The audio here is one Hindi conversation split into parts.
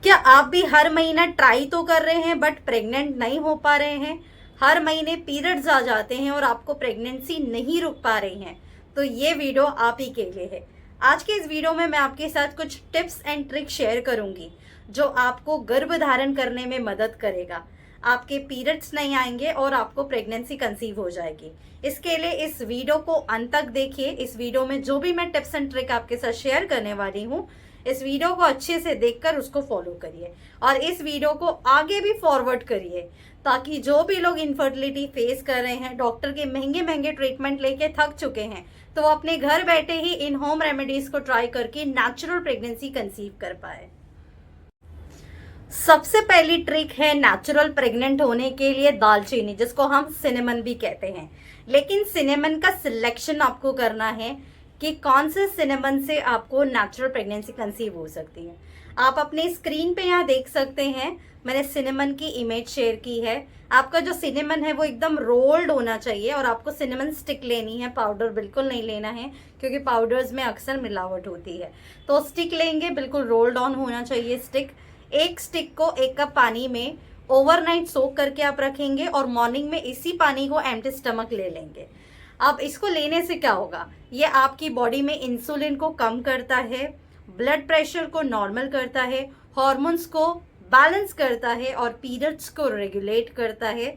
क्या आप भी हर महीना ट्राई तो कर रहे हैं बट प्रेग्नेंट नहीं हो पा रहे हैं? हर महीने पीरियड्स आ जाते हैं और आपको प्रेगनेंसी नहीं रुक पा रही है, तो ये वीडियो आप ही के लिए है। आज के इस वीडियो में मैं आपके साथ कुछ टिप्स एंड ट्रिक शेयर करूंगी जो आपको गर्भ धारण करने में मदद करेगा। आपके पीरियड्स नहीं आएंगे और आपको प्रेगनेंसी कंसीव हो जाएगी। इसके लिए इस वीडियो को अंत तक देखिए। इस वीडियो में जो भी मैं टिप्स एंड ट्रिक आपके साथ शेयर करने वाली हूँ, इस वीडियो को अच्छे से देखकर उसको फॉलो करिए और इस वीडियो को आगे भी फॉरवर्ड करिए, ताकि जो भी लोग इनफर्टिलिटी फेस कर रहे हैं, डॉक्टर के महंगे महंगे ट्रीटमेंट लेके थक चुके हैं, तो वो अपने घर बैठे ही इन होम रेमेडीज को ट्राई करके नेचुरल प्रेगनेंसी कंसीव कर पाए। सबसे पहली ट्रिक है नेचुरल प्रेग्नेंट होने के लिए दालचीनी, जिसको हम सिनेमन भी कहते हैं। लेकिन सिनेमन का सिलेक्शन आपको करना है कि कौन से सिनेमन से आपको नेचुरल प्रेगनेंसी कंसीव हो सकती है। आप अपने स्क्रीन पे यहाँ देख सकते हैं, मैंने सिनेमन की इमेज शेयर की है। आपका जो सिनेमन है वो एकदम रोल्ड होना चाहिए और आपको सिनेमन स्टिक लेनी है, पाउडर बिल्कुल नहीं लेना है, क्योंकि पाउडर्स में अक्सर मिलावट होती है। तो स्टिक लेंगे, बिल्कुल रोल्ड ऑन होना चाहिए स्टिक। एक स्टिक को 1 कप पानी में ओवरनाइट सोक करके आप रखेंगे और मॉर्निंग में इसी पानी को एम्प्टी स्टमक ले लेंगे। अब इसको लेने से क्या होगा, ये आपकी बॉडी में इंसुलिन को कम करता है, ब्लड प्रेशर को नॉर्मल करता है, हार्मोन्स को बैलेंस करता है और पीरियड्स को रेगुलेट करता है,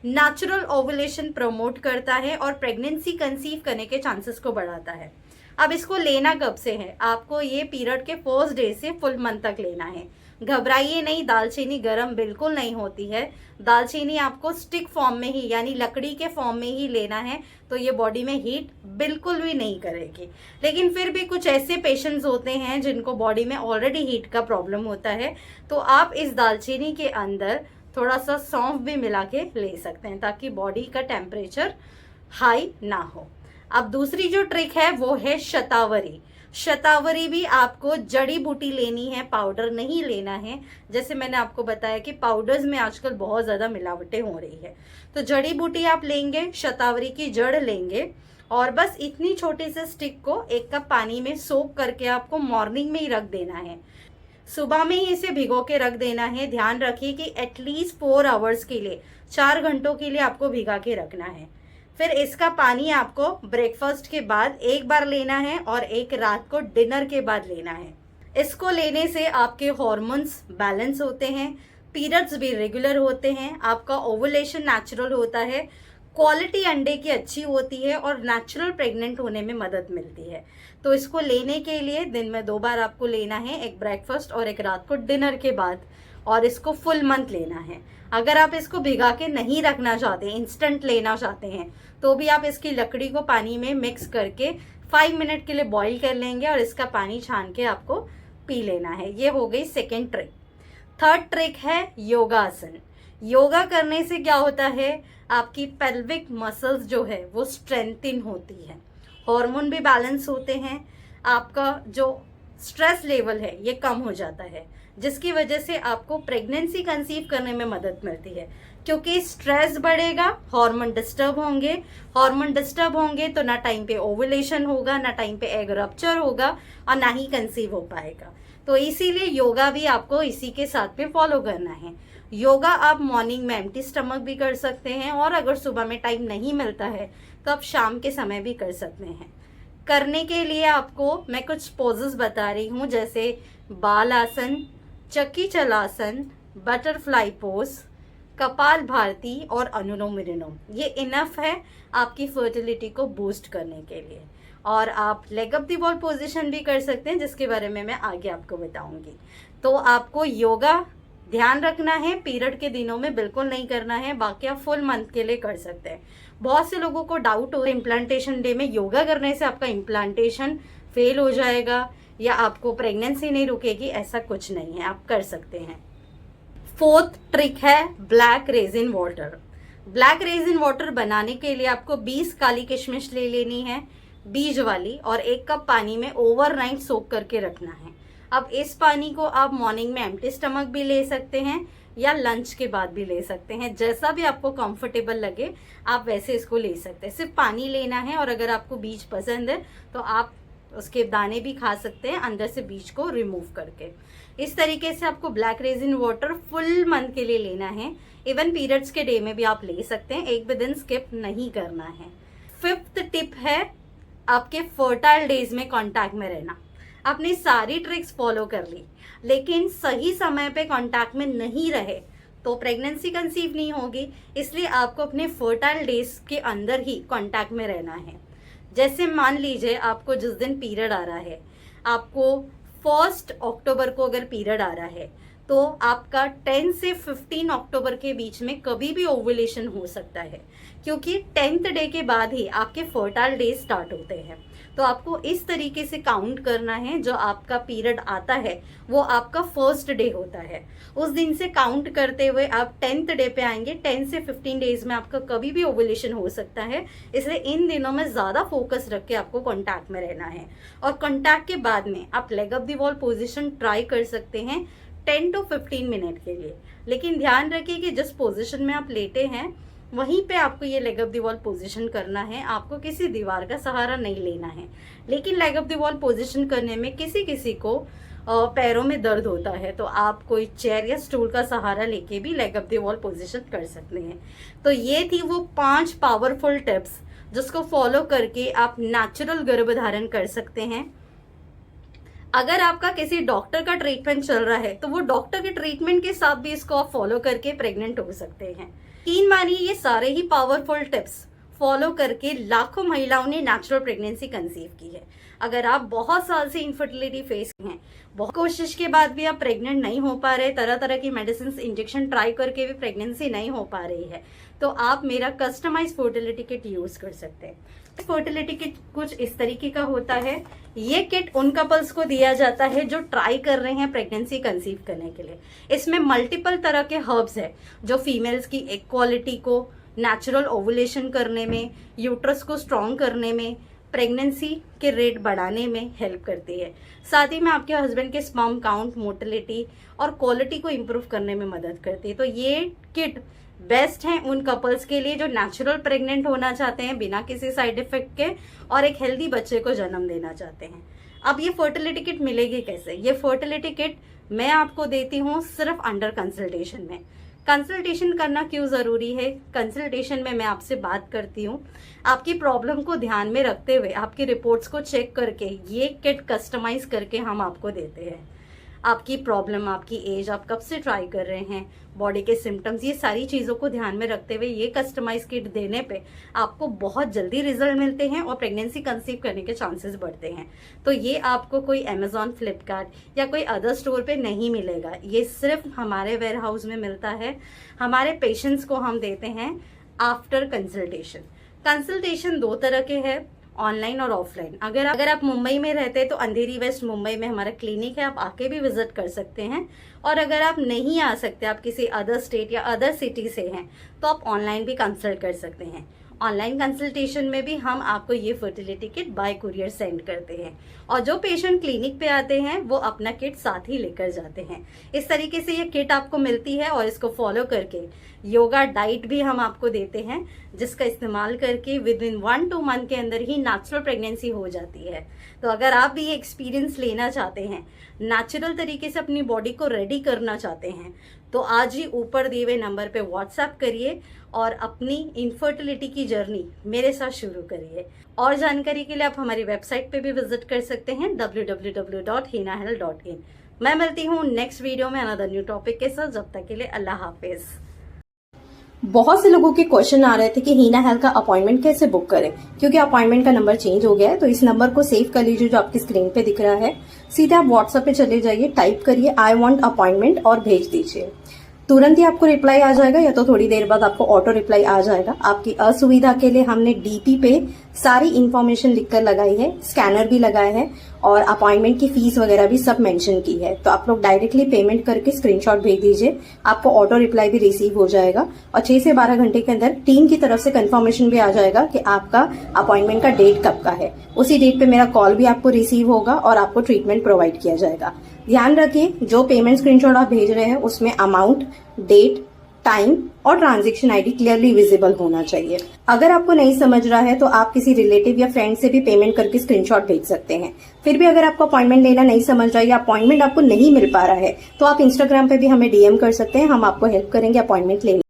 नेचुरल ओवुलेशन प्रमोट करता है और प्रेगनेंसी कंसीव करने के चांसेस को बढ़ाता है। अब इसको लेना कब से है? आपको ये पीरियड के फर्स्ट डे से फुल मंथ तक लेना है। घबराइए नहीं, दालचीनी गर्म बिल्कुल नहीं होती है। दालचीनी आपको स्टिक फॉर्म में ही, यानी लकड़ी के फॉर्म में ही लेना है, तो ये बॉडी में हीट बिल्कुल भी नहीं करेगी। लेकिन फिर भी कुछ ऐसे पेशेंट्स होते हैं जिनको बॉडी में ऑलरेडी हीट का प्रॉब्लम होता है, तो आप इस दालचीनी के अंदर थोड़ा सा सौंफ भी मिला के ले सकते हैं, ताकि बॉडी का टेम्परेचर हाई ना हो। अब दूसरी जो ट्रिक है वो है शतावरी। शतावरी भी आपको जड़ी बूटी लेनी है, पाउडर नहीं लेना है। जैसे मैंने आपको बताया कि पाउडर्स में आजकल बहुत ज़्यादा मिलावटें हो रही है, तो जड़ी बूटी आप लेंगे, शतावरी की जड़ लेंगे और बस इतनी छोटी सी स्टिक को 1 कप पानी में सोक करके आपको मॉर्निंग में ही रख देना है। सुबह में ही इसे भिगो के रख देना है। ध्यान रखिए कि एटलीस्ट 4 आवर्स के लिए, 4 घंटों के लिए आपको भिगा के रखना है। फिर इसका पानी आपको ब्रेकफास्ट के बाद एक बार लेना है और एक रात को डिनर के बाद लेना है। इसको लेने से आपके हॉर्मोन्स बैलेंस होते हैं, पीरियड्स भी रेगुलर होते हैं, आपका ओवुलेशन नेचुरल होता है, क्वालिटी अंडे की अच्छी होती है और नेचुरल प्रेग्नेंट होने में मदद मिलती है। तो इसको लेने के लिए दिन में 2 बार आपको लेना है, एक ब्रेकफास्ट और एक रात को डिनर के बाद, और इसको फुल मंथ लेना है। अगर आप इसको भिगा के नहीं रखना चाहते, इंस्टेंट लेना चाहते हैं, तो भी आप इसकी लकड़ी को पानी में मिक्स करके 5 मिनट के लिए बॉईल कर लेंगे और इसका पानी छान के आपको पी लेना है। ये हो गई सेकेंड ट्रिक। थर्ड ट्रिक है योगासन। योगा करने से क्या होता है, आपकी पेल्विक मसल्स जो है वो स्ट्रेंथिन होती है, हार्मोन भी बैलेंस होते हैं, आपका जो स्ट्रेस लेवल है ये कम हो जाता है, जिसकी वजह से आपको प्रेगनेंसी कंसीव करने में मदद मिलती है। क्योंकि स्ट्रेस बढ़ेगा, हार्मोन डिस्टर्ब होंगे, हार्मोन डिस्टर्ब होंगे तो ना टाइम पे ओवुलेशन होगा, ना टाइम पे एग रप्चर होगा और ना ही कंसीव हो पाएगा। तो इसीलिए योगा भी आपको इसी के साथ में फॉलो करना है। योगा आप मॉर्निंग में एम्प्टी स्टमक भी कर सकते हैं और अगर सुबह में टाइम नहीं मिलता है तो आप शाम के समय भी कर सकते हैं। करने के लिए आपको मैं कुछ पोजेस बता रही हूँ, जैसे बाल आसन, चक्की चलासन, बटरफ्लाई पोज, कपाल भारती और अनुलोम विलोम। ये इनफ है आपकी फर्टिलिटी को बूस्ट करने के लिए। और आप leg up the wall position भी कर सकते हैं, जिसके बारे में मैं आगे आपको बताऊंगी। तो आपको योगा ध्यान रखना है, पीरियड के दिनों में बिल्कुल नहीं करना है, बाकी आप फुल मंथ के लिए कर सकते हैं। बहुत से लोगों को डाउट हो इम्प्लांटेशन डे में योगा करने से आपका इम्प्लांटेशन फेल हो जाएगा या आपको प्रेगनेंसी नहीं रुकेगी, ऐसा कुछ नहीं है, आप कर सकते हैं। फोर्थ ट्रिक है black resin water. Black resin water बनाने के लिए आपको 20 काली किशमिश ले लेनी है, बीज वाली, और 1 कप पानी में ओवरनाइट सोक करके रखना है। अब इस पानी को आप मॉर्निंग में एम्प्टी स्टमक भी ले सकते हैं या लंच के बाद भी ले सकते हैं, जैसा भी आपको कंफर्टेबल लगे आप वैसे इसको ले सकते हैं। सिर्फ पानी लेना है और अगर आपको बीज पसंद है तो आप उसके दाने भी खा सकते हैं अंदर से बीज को रिमूव करके। इस तरीके से आपको black resin water full month के लिए लेना है। इवन पीरियड्स के डे में भी आप ले सकते हैं, एक भी दिन स्किप नहीं करना है। 5th टिप है आपके फर्टाइल डेज में कांटेक्ट में रहना। आपने सारी ट्रिक्स फॉलो कर ली लेकिन सही समय पे कांटेक्ट में नहीं रहे तो प्रेगनेंसी कंसीव नहीं होगी। इसलिए आपको अपने फर्टाइल डेज के अंदर ही कांटेक्ट में रहना है। जैसे मान लीजिए आपको जिस दिन पीरियड आ रहा है, आपको 1 अक्टूबर को अगर पीरियड आ रहा है तो आपका 10 से 15 अक्टूबर के बीच में कभी भी ओवुलेशन हो सकता है, क्योंकि 10th डे के बाद ही आपके फर्टाइल डेज स्टार्ट होते हैं। तो आपको इस तरीके से काउंट करना है, जो आपका पीरियड आता है वो आपका 1st डे होता है। उस दिन से काउंट करते हुए आप 10th डे पे आएंगे। 10 से 15 डेज में आपका कभी भी ओवुलेशन हो सकता है, इसलिए इन दिनों में ज़्यादा फोकस रख के आपको कॉन्टैक्ट में रहना है। और कॉन्टैक्ट के बाद में आप leg up the wall position try कर सकते हैं 10 to 15 मिनट के लिए। लेकिन ध्यान रखिए कि जिस पोजीशन में आप लेटे हैं वहीं पे आपको ये leg up the wall position करना है, आपको किसी दीवार का सहारा नहीं लेना है। लेकिन leg up the wall position करने में किसी किसी को पैरों में दर्द होता है, तो आप कोई चेयर या स्टूल का सहारा लेके भी leg up the wall position कर सकते हैं। तो ये थी वो 5 पावरफुल टिप्स जिसको फॉलो करके आप नेचुरल गर्भधारण कर सकते हैं। अगर आपका किसी डॉक्टर का ट्रीटमेंट चल रहा है तो वो डॉक्टर के ट्रीटमेंट के साथ भी इसको आप फॉलो करके प्रेग्नेंट हो सकते हैं। यकीन मानिए ये सारे ही पावरफुल टिप्स फॉलो करके लाखों महिलाओं ने नेचुरल प्रेगनेंसी कंसीव की है। अगर आप बहुत साल से इनफर्टिलिटी फेस हैं, बहुत कोशिश के बाद भी आप प्रेग्नेंट नहीं हो पा रहे, तरह तरह की मेडिसिन इंजेक्शन ट्राई करके भी प्रेगनेंसी नहीं हो पा रही है, तो आप मेरा कस्टमाइज फर्टिलिटी किट यूज कर सकते हैं। फर्टिलिटी किट कुछ इस तरीके का होता है। ये किट उन कपल्स को दिया जाता है जो ट्राई कर रहे हैं प्रेगनेंसी कंसीव करने के लिए। इसमें मल्टीपल तरह के हर्ब्स है जो फीमेल्स की इक्वालिटी को, नेचुरल ओवुलेशन करने में, यूट्रस को स्ट्रॉन्ग करने में, प्रेगनेंसी के रेट बढ़ाने में हेल्प करती है। साथ ही में आपके हस्बैंड के स्पर्म काउंट, मोटिलिटी और क्वालिटी को इम्प्रूव करने में मदद करती है। तो ये किट बेस्ट है उन कपल्स के लिए जो नेचुरल प्रेग्नेंट होना चाहते हैं बिना किसी साइड इफेक्ट के और एक हेल्दी बच्चे को जन्म देना चाहते हैं। अब ये फर्टिलिटी किट मिलेगी कैसे? ये फर्टिलिटी किट मैं आपको देती हूँ सिर्फ अंडर कंसल्टेशन में। कंसल्टेशन करना क्यों जरूरी है? कंसल्टेशन में मैं आपसे बात करती हूँ, आपकी प्रॉब्लम को ध्यान में रखते हुए आपकी रिपोर्ट्स को चेक करके ये किट कस्टमाइज करके हम आपको देते हैं। आपकी प्रॉब्लम, आपकी एज, आप कब से ट्राई कर रहे हैं, बॉडी के सिम्टम्स, ये सारी चीज़ों को ध्यान में रखते हुए ये कस्टमाइज किट देने पे आपको बहुत जल्दी रिजल्ट मिलते हैं और प्रेगनेंसी कंसीव करने के चांसेस बढ़ते हैं। तो ये आपको कोई अमेजॉन, फ्लिपकार्ट या कोई अदर स्टोर पे नहीं मिलेगा, ये सिर्फ हमारे वेयर हाउस में मिलता है। हमारे पेशेंट्स को हम देते हैं आफ्टर कंसल्टेशन। कंसल्टेशन 2 तरह के हैं, ऑनलाइन और ऑफलाइन। अगर आप मुंबई में रहते हैं तो अंधेरी वेस्ट मुंबई में हमारा क्लिनिक है, आप आके भी विजिट कर सकते हैं। और अगर आप नहीं आ सकते, आप किसी अदर स्टेट या अदर सिटी से हैं, तो आप ऑनलाइन भी कंसल्ट कर सकते हैं। ऑनलाइन कंसल्टेशन में भी हम आपको ये fertility kit bye courier send करते हैं और जो पेशेंट क्लिनिक पे आते हैं वो अपना किट साथ ही लेकर जाते हैं। इस तरीके से ये किट आपको मिलती है और इसको फॉलो करके योगा डाइट भी हम आपको देते हैं, जिसका इस्तेमाल करके विद इन 1-2 मंथ के अंदर ही नेचुरल प्रेगनेंसी हो जाती है। तो अगर आप भी ये एक्सपीरियंस लेना चाहते हैं, नेचुरल तरीके से अपनी बॉडी को रेडी करना चाहते हैं, तो आज ही ऊपर दिए हुए नंबर पे व्हाट्सएप करिए और अपनी इनफर्टिलिटी की जर्नी मेरे साथ शुरू करिए। और जानकारी के लिए आप हमारी वेबसाइट पे भी विजिट कर सकते हैं www.hinahealth.in। मैं मिलती हूँ नेक्स्ट वीडियो में अनदर न्यू टॉपिक के साथ। जब तक के लिए अल्लाह हाफिज। बहुत से लोगों के क्वेश्चन आ रहे थे कि हीना हेल्थ का अपॉइंटमेंट कैसे बुक करें, क्योंकि अपॉइंटमेंट का नंबर चेंज हो गया है। तो इस नंबर को सेव कर लीजिए जो आपकी स्क्रीन पे दिख रहा है। सीधे आप व्हाट्सएप पे चले जाइए, टाइप करिए आई वांट अपॉइंटमेंट और भेज दीजिए। तुरंत ही आपको रिप्लाई आ जाएगा या तो थोड़ी देर बाद आपको ऑटो रिप्लाई आ जाएगा। आपकी असुविधा के लिए हमने डीपी पे सारी इन्फॉर्मेशन लिखकर लगाई है, स्कैनर भी लगाए हैं और अपॉइंटमेंट की फीस वगैरह भी सब मेंशन की है। तो आप लोग डायरेक्टली पेमेंट करके स्क्रीनशॉट भेज दीजिए, आपको ऑटो रिप्लाई भी रिसीव हो जाएगा और 6 से 12 घंटे के अंदर टीम की तरफ से कंफर्मेशन भी आ जाएगा कि आपका अपॉइंटमेंट का डेट कब का है। उसी डेट पे मेरा कॉल भी आपको रिसीव होगा और आपको ट्रीटमेंट प्रोवाइड किया जाएगा। ध्यान रखिए जो पेमेंट स्क्रीनशॉट आप भेज रहे हैं उसमें अमाउंट, डेट, टाइम और ट्रांजैक्शन आईडी क्लियरली विजिबल होना चाहिए। अगर आपको नहीं समझ रहा है तो आप किसी रिलेटिव या फ्रेंड से भी पेमेंट करके स्क्रीनशॉट भेज सकते हैं। फिर भी अगर आपको अपॉइंटमेंट लेना नहीं समझ रहा है या अपॉइंटमेंट आपको नहीं मिल पा रहा है तो आप इंस्टाग्राम पे भी हमें डीएम कर सकते हैं, हम आपको हेल्प करेंगे अपॉइंटमेंट लेने।